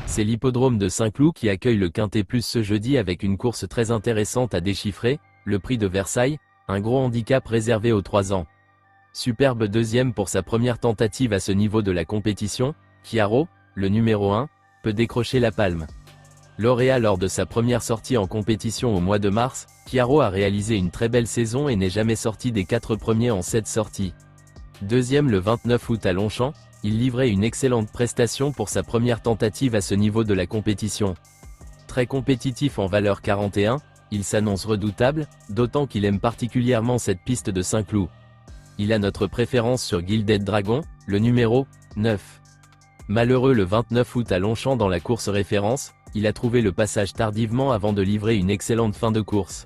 C'est l'hippodrome de Saint-Cloud qui accueille le Quintet Plus ce jeudi avec une course très intéressante à déchiffrer, le Prix de Versailles, un gros handicap réservé aux 3 ans. Superbe deuxième pour sa première tentative à ce niveau de la compétition, Chiaro, le numéro 1, peut décrocher la palme. Lauréat lors de sa première sortie en compétition au mois de mars, Chiaro a réalisé une très belle saison et n'est jamais sorti des 4 premiers en 7 sorties. Deuxième le 29 août à Longchamp, il livrait une excellente prestation pour sa première tentative à ce niveau de la compétition. Très compétitif en valeur 41, il s'annonce redoutable, d'autant qu'il aime particulièrement cette piste de Saint-Cloud. Il a notre préférence sur Gilded Dragon, le numéro 9. Malheureux le 29 août à Longchamp dans la course référence, il a trouvé le passage tardivement avant de livrer une excellente fin de course.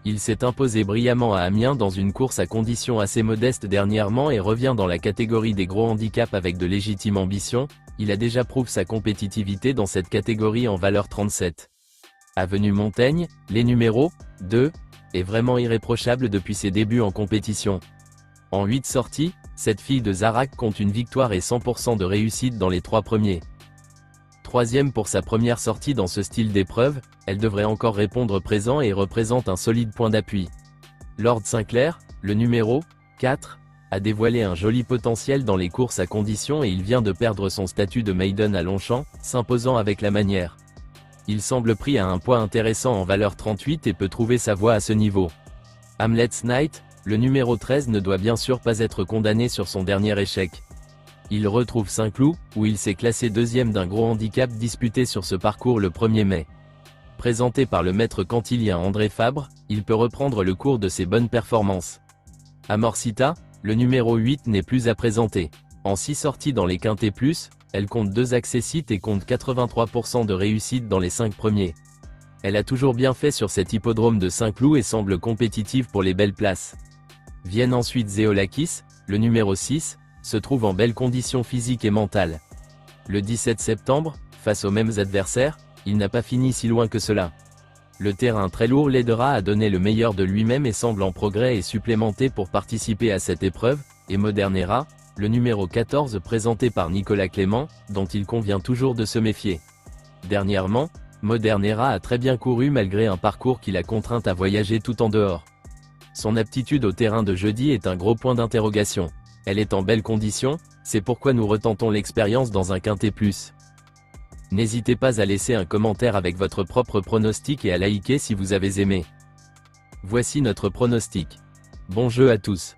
Il s'est imposé brillamment à Amiens dans une course à conditions assez modestes dernièrement et revient dans la catégorie des gros handicaps avec de légitimes ambitions. Il a déjà prouvé sa compétitivité dans cette catégorie en valeur 37. Avenue Montaigne, les numéros 2, est vraiment irréprochable depuis ses débuts en compétition. En 8 sorties, cette fille de Zarac compte une victoire et 100% de réussite dans les 3 premiers. Troisième pour sa première sortie dans ce style d'épreuve, elle devrait encore répondre présent et représente un solide point d'appui. Lord Sinclair, le numéro 4, a dévoilé un joli potentiel dans les courses à conditions et il vient de perdre son statut de maiden à Longchamp, s'imposant avec la manière. Il semble pris à un poids intéressant en valeur 38 et peut trouver sa voie à ce niveau. Hamlet's Knight, le numéro 13 ne doit bien sûr pas être condamné sur son dernier échec. Il retrouve Saint-Cloud, où il s'est classé deuxième d'un gros handicap disputé sur ce parcours le 1er mai. Présenté par le maître cantilien André Fabre, il peut reprendre le cours de ses bonnes performances. Amorcita, le numéro 8 n'est plus à présenter. En 6 sorties dans les Quintets Plus, elle compte 2 accessites et compte 83% de réussite dans les 5 premiers. Elle a toujours bien fait sur cet hippodrome de Saint-Cloud et semble compétitive pour les belles places. Viennent ensuite Zeolakis, le numéro 6, se trouve en belles conditions physiques et mentales. Le 17 septembre, face aux mêmes adversaires, il n'a pas fini si loin que cela. Le terrain très lourd l'aidera à donner le meilleur de lui-même et semble en progrès et supplémenté pour participer à cette épreuve, et Modernera, le numéro 14 présenté par Nicolas Clément, dont il convient toujours de se méfier. Dernièrement, Modernera a très bien couru malgré un parcours qui l'a contrainte à voyager tout en dehors. Son aptitude au terrain de jeudi est un gros point d'interrogation. Elle est en belle condition, c'est pourquoi nous retentons l'expérience dans un Quintet Plus. N'hésitez pas à laisser un commentaire avec votre propre pronostic et à liker si vous avez aimé. Voici notre pronostic. Bon jeu à tous.